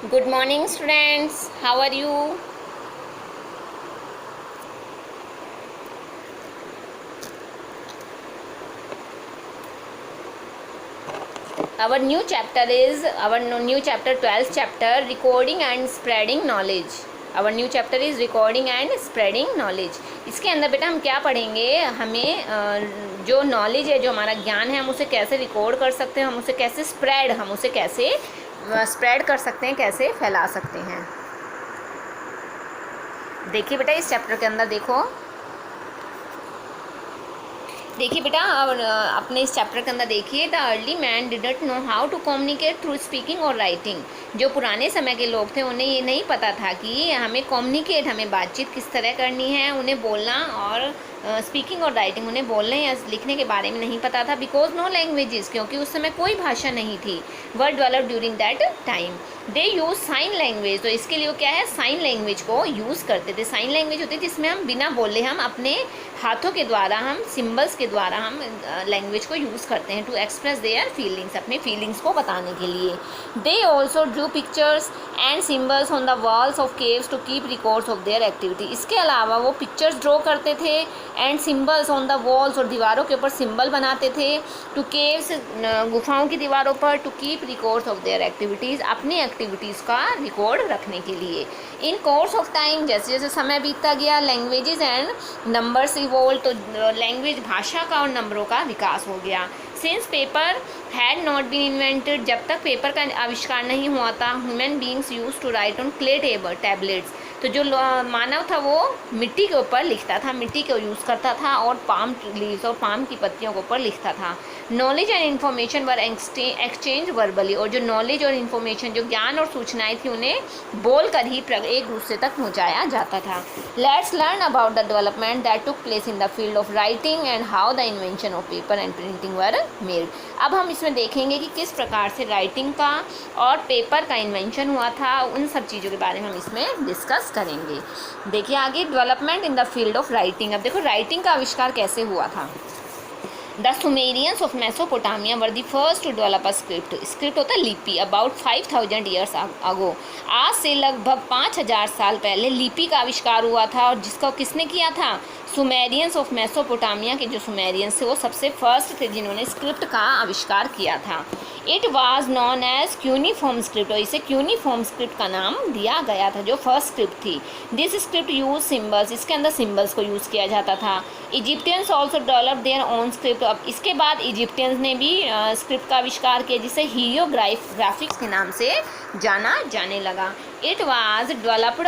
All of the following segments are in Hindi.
Good morning, students. How are you? Our new chapter 12th chapter, recording and spreading knowledge. Our new chapter is recording and spreading knowledge. इसके अंदर बेटा हम क्या पढ़ेंगे, हमें जो नॉलेज है, जो हमारा ज्ञान है, हम उसे कैसे रिकॉर्ड कर सकते हैं, हम उसे कैसे स्प्रेड कर सकते हैं, कैसे फैला सकते हैं। देखिए बेटा इस चैप्टर के अंदर देखिए बेटा, और अपने इस चैप्टर के अंदर देखिए, the early man didn't know how to communicate through speaking और राइटिंग। जो पुराने समय के लोग थे उन्हें ये नहीं पता था कि हमें बातचीत किस तरह करनी है, उन्हें बोलना और स्पीकिंग और राइटिंग, उन्हें बोलने या लिखने के बारे में नहीं पता था। बिकॉज नो लैंग्वेजेस, क्योंकि उस समय कोई भाषा नहीं थी, were develop during that time. They use sign language, तो इसके लिए वो क्या है, साइन लैंग्वेज को यूज़ करते थे। साइन लैंग्वेज होती है जिसमें हम बिना बोले, हम अपने हाथों के द्वारा, हम सिम्बल्स के द्वारा हम लैंग्वेज को यूज़ करते हैं टू एक्सप्रेस देयर फीलिंग्स, अपने फीलिंग्स को बताने के लिए। They also drew pictures and symbols on the walls of caves to keep records of their activity. इसके अलावा वो पिक्चर्स ड्रॉ करते थे and symbols on the walls, और दीवारों के ऊपर सिम्बल बनाते थे, टू केव्स, गुफाओं की दीवारों पर, to keep records of their activities, अपनी एक्टिविटीज़ का रिकॉर्ड रखने के लिए। इन कोर्स ऑफ टाइम, जैसे जैसे समय बीतता गया, लैंग्वेजेस एंड नंबर्स इवोल्व, तो लैंग्वेज, भाषा का और नंबरों का विकास हो गया। Since paper had not been invented, जब तक पेपर का आविष्कार नहीं हुआ था, human beings use to write on clay tablets, तो जो मानव था वो मिट्टी के ऊपर लिखता था, मिट्टी को यूज़ करता था और पाम लीव्स और पाम की पत्तियों के ऊपर लिखता था। Knowledge and information were exchange verbally, और जो नॉलेज और इन्फॉर्मेशन, जो ज्ञान और सूचनाएं थी, उन्हें बोल कर ही एक दूसरे तक पहुँचाया जाता था। Let's learn about the development that took place in the field of writing and how the invention of paper and printing were made. अब हम इसमें देखेंगे कि किस प्रकार से राइटिंग का और पेपर का इन्वेंशन हुआ था, उन सब चीज़ों के बारे में हम इसमें डिस्कस करेंगे। देखिए आगे, development in the field of writing. अब देखो राइटिंग का आविष्कार कैसे हुआ था। The Sumerians of Mesopotamia were the first to develop a script. Script होता है लिपि, अबाउट 5000 ईयर्स अगो। आज से लगभग 5000 साल पहले लिपि का आविष्कार हुआ था, और जिसका किसने किया था, सुमेरियंस ऑफ मेसोपोटामिया के जो सुमेरियंस थे वो सबसे फर्स्ट थे जिन्होंने स्क्रिप्ट का आविष्कार किया था। It was known as cuneiform script, और इसे क्यूनिफॉर्म स्क्रिप्ट का नाम दिया गया था, जो फर्स्ट स्क्रिप्ट थी। दिस स्क्रिप्ट यूज सिम्बल्स, इसके अंदर सिम्बल्स को यूज़ किया जाता था। Egyptians also develop their own script. अब इसके बाद इजिप्टियंस ने भी स्क्रिप्ट का आविष्कार किया, जिसे हीरोग्राफिक्स के नाम से जाना जाने लगा। It was developed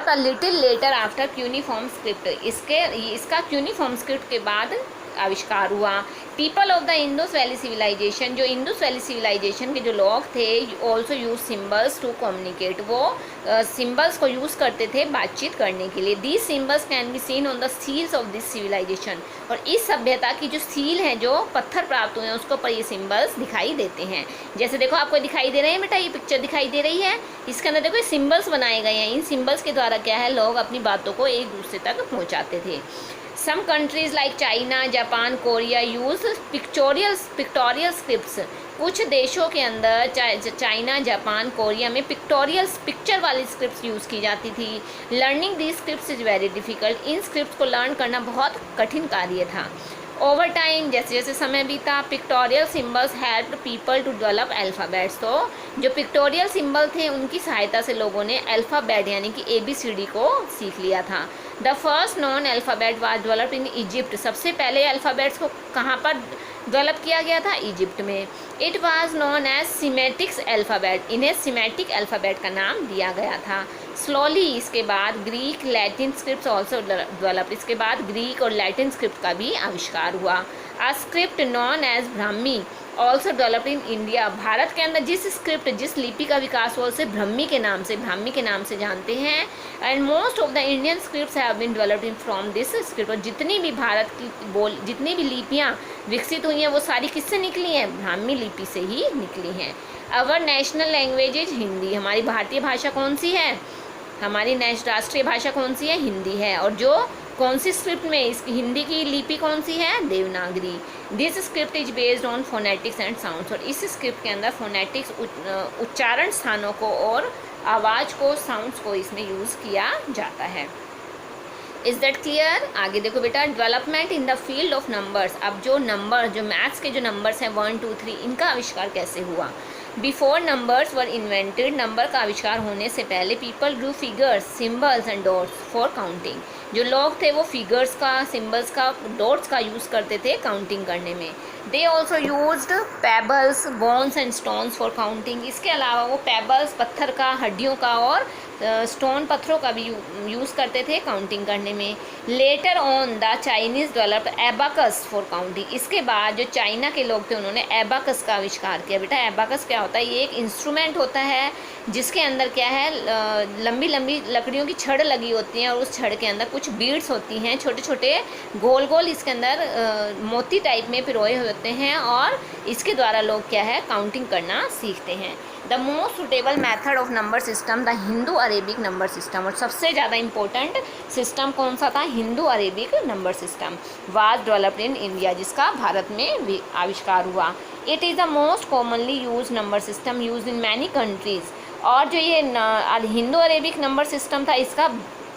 a little later after cuneiform script. इसका क्यूनिफॉर्म स्क्रिप्ट के बाद आविष्कार हुआ। People of the Indus valley civilization, जो इंडस वैली सिविलाइजेशन के जो लोग थे, also use symbols to communicate. वो सिम्बल्स को यूज़ करते थे बातचीत करने के लिए। These symbols can be seen on the seals of this civilization, और इस सभ्यता की जो सील है, जो पत्थर प्राप्त हुए हैं, उसके ऊपर ये सिम्बल्स दिखाई देते हैं। जैसे देखो आपको दिखाई दे रहे हैं बेटा, ये पिक्चर दिखाई दे रही है, इसके अंदर देखो सिम्बल्स बनाए गए हैं। इन सिम्बल्स के द्वारा क्या है, लोग अपनी बातों को एक दूसरे तक पहुँचाते थे। Some countries like China, Japan, Korea use pictorial scripts। कुछ देशों के अंदर चाइना, जापान, कोरिया में पिक्चर वाली स्क्रिप्ट्स यूज़ की जाती थी। Learning the scripts is very difficult. In scripts को लर्न करना बहुत कठिन कार्य था। ओवर टाइम, जैसे जैसे समय बीता, pictorial symbols help people to develop alphabets. तो जो पिक्टोरियल सिम्बल थे, उनकी सहायता से लोगों ने अल्फ़ाबेट यानी कि ABCD को सीख लिया था। The first non alphabet was developed in Egypt. सबसे पहले अल्फ़ाबेट्स को कहाँ पर डेवलप किया गया था, इजिप्ट में। It was known as Semitics alphabet. इन्हें सीमेटिक अल्फ़ाबेट का नाम दिया गया था। स्लोली इसके बाद Greek, Latin script also develop. इसके बाद ग्रीक और लैटिन स्क्रिप्ट का भी आविष्कार हुआ। A script known as Brahmi also developed in India. भारत के अंदर जिस लिपि का विकास हुआ उसे ब्राह्मी के नाम से जानते हैं। And most of the Indian scripts have been developed in from this script. और जितनी भी भारत की जितनी भी लिपियाँ विकसित हुई हैं, वो सारी किससे निकली हैं, ब्राह्मी लिपि से ही निकली हैं। Our national language is Hindi. हमारी भारतीय भाषा कौन सी है, हमारी राष्ट्रीय भाषा कौन सी है, हिंदी है। और जो कौन सी स्क्रिप्ट में? इस हिंदी की लिपि कौन सी है? Devanagari. This script is based on phonetics and sounds, और इस स्क्रिप्ट के अंदर फोनेटिक्स उच्चारण स्थानों को और आवाज़ को, साउंड्स को इसमें यूज़ किया जाता है। Is that clear? आगे देखो बेटा, development in the field of numbers. अब जो नंबर, जो मैथ्स के जो नंबर्स हैं 1 2 3, इनका आविष्कार कैसे हुआ? Before numbers were invented, number का आविष्कार होने से पहले people Drew figures, symbols and dots for counting. जो लोग थे वो फिगर्स का, सिम्बल्स का, डॉट्स का यूज़ करते थे काउंटिंग करने में। They also used pebbles, bones and stones for counting. इसके अलावा वो पेबल्स, पत्थर का, हड्डियों का, और स्टोन, पत्थरों का भी यूज़ करते थे काउंटिंग करने में। Later on the Chinese develop abacus for counting. इसके बाद जो चाइना के लोग थे उन्होंने एबाकस का आविष्कार किया। बेटा एबाकस क्या होता है? ये एक इंस्ट्रूमेंट होता है जिसके अंदर क्या है, लंबी लंबी लकड़ियों की छड़ लगी होती हैं, और उस छड़ के अंदर कुछ बीड्स होती हैं, छोटे छोटे गोल गोल, इसके अंदर मोती टाइप में पिरोए होते हैं, और इसके द्वारा लोग क्या है, काउंटिंग करना सीखते हैं। The most suitable method of number system the Hindu Arabic number system, और सबसे ज़्यादा इंपॉर्टेंट सिस्टम कौन सा था? Hindu Arabic number system was developed in India, जिसका भारत में आविष्कार हुआ। It is the most commonly use number system use in many countries. और जो ये हिंदू अरेबिक नंबर सिस्टम था, इसका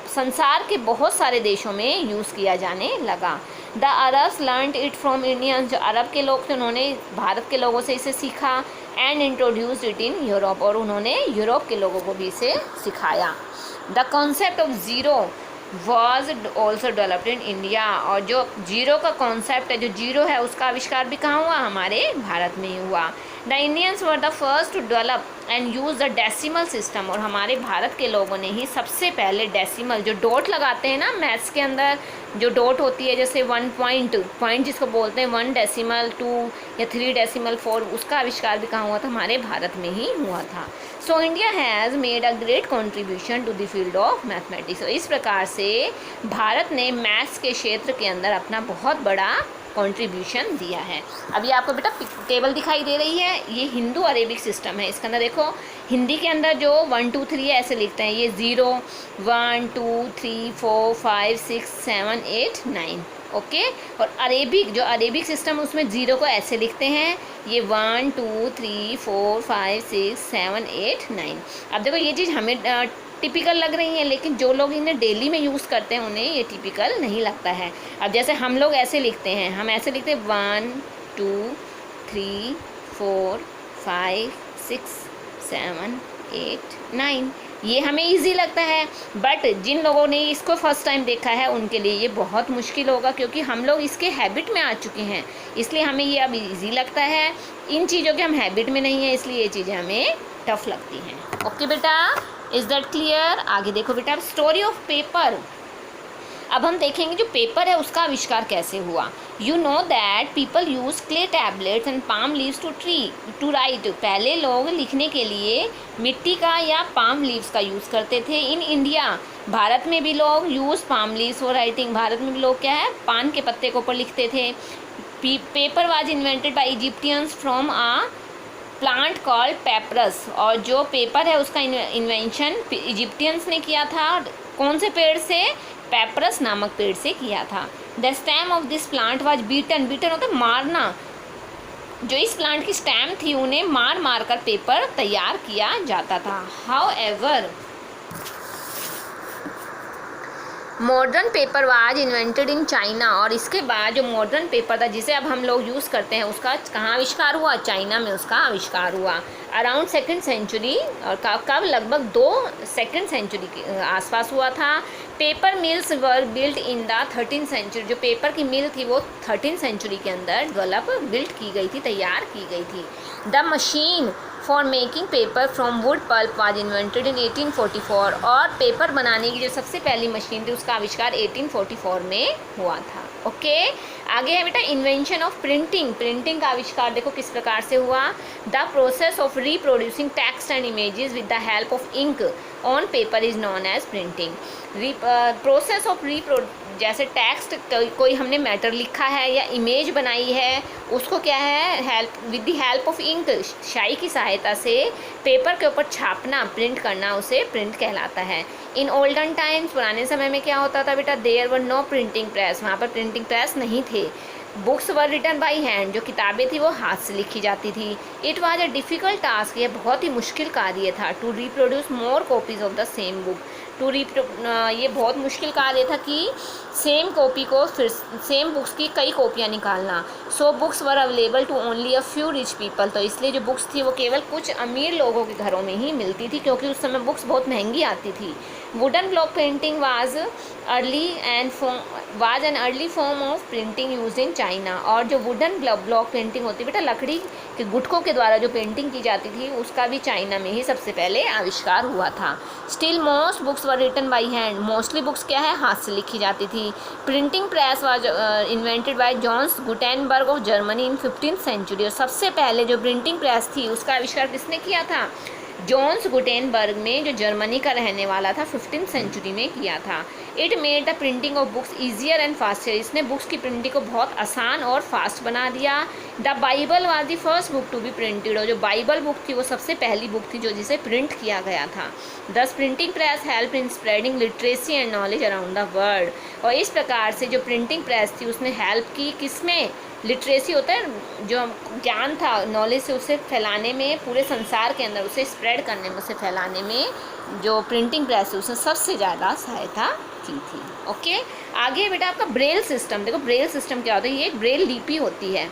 संसार के बहुत सारे देशों में यूज़ किया जाने लगा। The Arabs learned it from Indians, जो अरब के लोग थे उन्होंने भारत के लोगों से इसे सीखा। And introduced it in Europe, और उन्होंने यूरोप के लोगों को भी इसे सिखाया। The concept of zero was also developed in India, और जो जीरो का कॉन्सेप्ट है, जो जीरो है, उसका आविष्कार भी कहाँ हुआ? हमारे भारत में ही हुआ। The Indians were the first to develop and use the decimal system, और हमारे भारत के लोगों ने ही सबसे पहले डेसिमल, जो डॉट लगाते हैं ना मैथ्स के अंदर, जो डॉट होती है, जैसे 1 पॉइंट जिसको बोलते हैं, 1 डेसिमल 2 या 3 डेसिमल 4, उसका आविष्कार भी कहाँ हुआ था? हमारे भारत में ही हुआ था। So India has made a great contribution to the field of mathematics. इस प्रकार से भारत ने मैथ्स के क्षेत्र के अंदर अपना बहुत बड़ा कंट्रीब्यूशन दिया है। अभी आपको बेटा टेबल दिखाई दे रही है, ये हिंदू अरेबिक सिस्टम है। इसके अंदर देखो, हिंदी के अंदर जो 1 2 3 ऐसे लिखते हैं, ये 0 1 2 3 4 5 6 7 8 9, ओके। और अरेबिक, जो अरेबिक सिस्टम उसमें 0 को ऐसे लिखते हैं, ये 1 2 3 4 5 6 7 8 9। अब देखो ये चीज़ हमें टिपिकल लग रही हैं, लेकिन जो लोग इन्हें डेली में यूज़ करते हैं उन्हें ये टिपिकल नहीं लगता है। अब जैसे हम लोग ऐसे लिखते हैं, हम ऐसे लिखते हैं 1 2 3 4 5 6 7 8 9, ये हमें इजी लगता है। बट जिन लोगों ने इसको फर्स्ट टाइम देखा है उनके लिए ये बहुत मुश्किल होगा, क्योंकि हम लोग इसके हैबिट में आ चुके हैं, इसलिए हमें ये अब इजी लगता है। इन चीज़ों के हम हैबिट में नहीं हैं, इसलिए ये चीज़ें हमें टफ लगती हैं। ओके बेटा, इज़ दैट क्लियर? आगे देखो बेटा, स्टोरी ऑफ पेपर। अब हम देखेंगे जो पेपर है उसका आविष्कार कैसे हुआ। You know that people use clay tablets and palm leaves to write. पहले लोग लिखने के लिए मिट्टी का या पाम लीव्स का यूज़ करते थे। इन इंडिया, भारत में भी लोग use palm leaves for writing. Bharat में भी लोग क्या है, पान के पत्ते के ऊपर लिखते थे। Paper was invented by Egyptians from a plant called papyrus, और जो पेपर है उसका इन्वेंशन इजिप्टियंस ने किया था। कौन से पेड़ से? पेपरस नामक पेड़ से किया था। The stem of this plant was beaten, beaten होता है मारना। जो इस प्लांट की स्टेम थी उन्हें मार मार कर पेपर तैयार किया जाता था। How ever modern paper was invented in China, और इसके बाद जो मॉडर्न पेपर था जिसे अब हम लोग यूज़ करते हैं उसका कहाँ आविष्कार हुआ? चाइना में उसका आविष्कार हुआ अराउंड 2nd सेंचुरी, और कब? लगभग 2nd सेंचुरी के आसपास हुआ था। Paper mills were built in the 13th century. जो पेपर की मिल थी वो 13th सेंचुरी के अंदर बिल्ट की गई थी, तैयार की गई थी। The machine for making paper from wood pulp was invented in 1844, और पेपर बनाने की जो सबसे पहली मशीन थी उसका आविष्कार 1844 में हुआ था। ओके, आगे है बेटा इन्वेंशन ऑफ प्रिंटिंग। प्रिंटिंग का आविष्कार देखो किस प्रकार से हुआ। The process of reproducing text and images with the help of ink on paper is known as printing. Process of जैसे टेक्स्ट कोई हमने मैटर लिखा है या इमेज बनाई है, उसको क्या है, with the help of ink, स्याही की सहायता से पेपर के ऊपर छापना, प्रिंट करना, उसे प्रिंट कहलाता है। इन ओल्डन टाइम्स, पुराने समय में क्या होता था बेटा, there were no printing press, वहाँ पर प्रिंटिंग प्रेस नहीं थे। Books were written by hand, जो किताबें थी वो हाथ से लिखी जाती थी। It was a difficult task, यह बहुत ही मुश्किल कार्य था। To reproduce more copies of the same book, ये बहुत मुश्किल कार्य था कि सेम कॉपी को फिर सेम बुक्स की कई कॉपियाँ निकालना। So books were available to only a few rich people, तो इसलिए जो बुक्स थी वो केवल कुछ अमीर लोगों के घरों में ही मिलती थी, क्योंकि उस समय बुक्स बहुत महंगी आती थी। Wooden block painting was an early form of printing use in China, और जो वुडन ब्लॉक पेंटिंग होती है बेटा, लकड़ी के गुटकों के द्वारा जो पेंटिंग की जाती थी, उसका भी चाइना में ही सबसे पहले आविष्कार हुआ था। Still most books were written by hand, mostly books क्या है, हाथ से लिखी जाती थी। Printing press was invented by Johns Gutenberg of Germany in 15th century, और सबसे पहले जो प्रिंटिंग प्रेस थी उसका आविष्कार किसने किया था, जॉन्स गुटेनबर्ग में, जो जर्मनी का रहने वाला था, 15th सेंचुरी में किया था। It made the printing of books easier and faster, इसने बुक्स की प्रिंटिंग को बहुत आसान और फास्ट बना दिया। The Bible was the first book to be printed, और जो बाइबल बुक थी वो सबसे पहली बुक थी जो जिसे प्रिंट किया गया था। दस printing press help in spreading literacy and knowledge around the world, और इस प्रकार से जो प्रिंटिंग प्रेस थी उसने हेल्प की किसमें, लिटरेसी होता है जो ज्ञान था, नॉलेज से उसे फैलाने में, पूरे संसार के अंदर उसे स्प्रेड करने में, उसे फैलाने में जो प्रिंटिंग प्रेस है उसने सबसे ज़्यादा सहायता की थी। ओके, आगे बेटा आपका ब्रेल सिस्टम। देखो ब्रेल सिस्टम क्या होता है, ये एक ब्रेल लिपि होती है।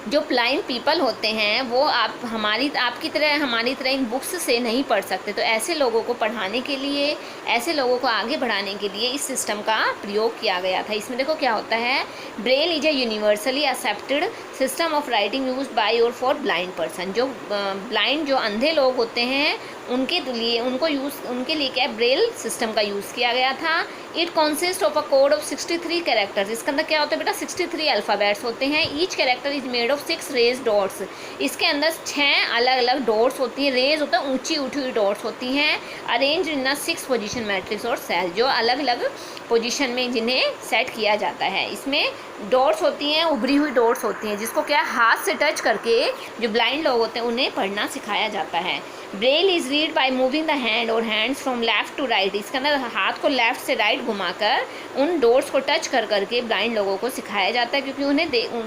जो ब्लाइंड पीपल होते हैं वो आपकी तरह हमारी तरह इन बुक्स से नहीं पढ़ सकते, तो ऐसे लोगों को पढ़ाने के लिए, ऐसे लोगों को आगे बढ़ाने के लिए इस सिस्टम का प्रयोग किया गया था। इसमें देखो क्या होता है, Braille is a universally accepted system of writing use by और फॉर ब्लाइंड पर्सन, जो ब्लाइंड जो अंधे लोग होते हैं उनके लिए क्या है, ब्रेल सिस्टम का यूज़ किया गया था। It consist of a code of 63 characters, इसके अंदर क्या होता है बेटा, 63 अल्फ़ाबेट्स होते हैं। Each character is made of 6 raised dots, इसके अंदर 6 अलग अलग डॉट्स होती हैं, रेज होता है ऊंची उठी हुई डॉट्स होती हैं। अरेंज इन 6 पोजीशन मैट्रिक्स और सेल, जो अलग अलग पोजीशन में जिन्हें सेट किया जाता है। इसमें डॉट्स होती हैं, उभरी हुई डॉट्स होती हैं, जिसको क्या हाथ से टच करके जो ब्लाइंड लोग होते हैं उन्हें पढ़ना सिखाया जाता है। Braille is read by moving the hand और hands from left to right, इसके अंदर हाथ को लेफ्ट से राइट घुमाकर उन डॉट्स को टच कर करके ब्लाइंड लोगों को सिखाया जाता है, क्योंकि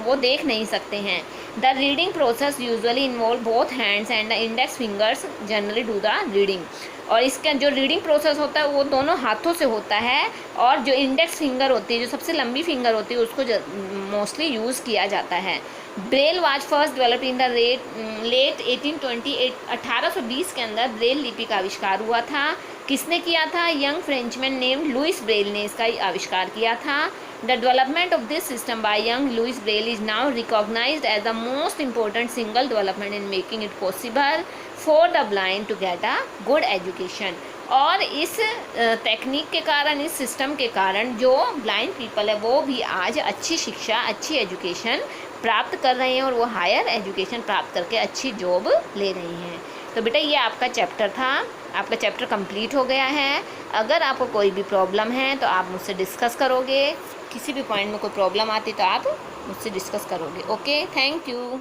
वो देख नहीं सकते हैं। The reading process usually involve both hands and the index fingers generally do the reading, और इसका जो रीडिंग प्रोसेस होता है वो दोनों हाथों से होता है, और जो इंडेक्स फिंगर होती है, जो सबसे लंबी फिंगर होती है, उसको मोस्टली यूज़ किया जाता है। Braille was first develop in the late 1820 के अंदर ब्रेल लिपि का आविष्कार हुआ था। किसने किया था, young Frenchman named Louis Braille ने इसका आविष्कार किया था। The development of this system by young Louis Braille is now recognized as the most important single development in making it possible for the blind to get a good education, और इस टेक्निक के कारण, इस सिस्टम के कारण जो ब्लाइंड पीपल है वो भी आज अच्छी शिक्षा, अच्छी एजुकेशन प्राप्त कर रहे हैं, और वो हायर एजुकेशन प्राप्त करके अच्छी जॉब ले रही हैं। तो बेटा ये आपका चैप्टर था, आपका चैप्टर कंप्लीट हो गया है। अगर आपको कोई भी प्रॉब्लम है तो आप मुझसे डिस्कस करोगे, किसी भी पॉइंट में कोई प्रॉब्लम आती तो आप मुझसे डिस्कस करोगे। Okay, thank you.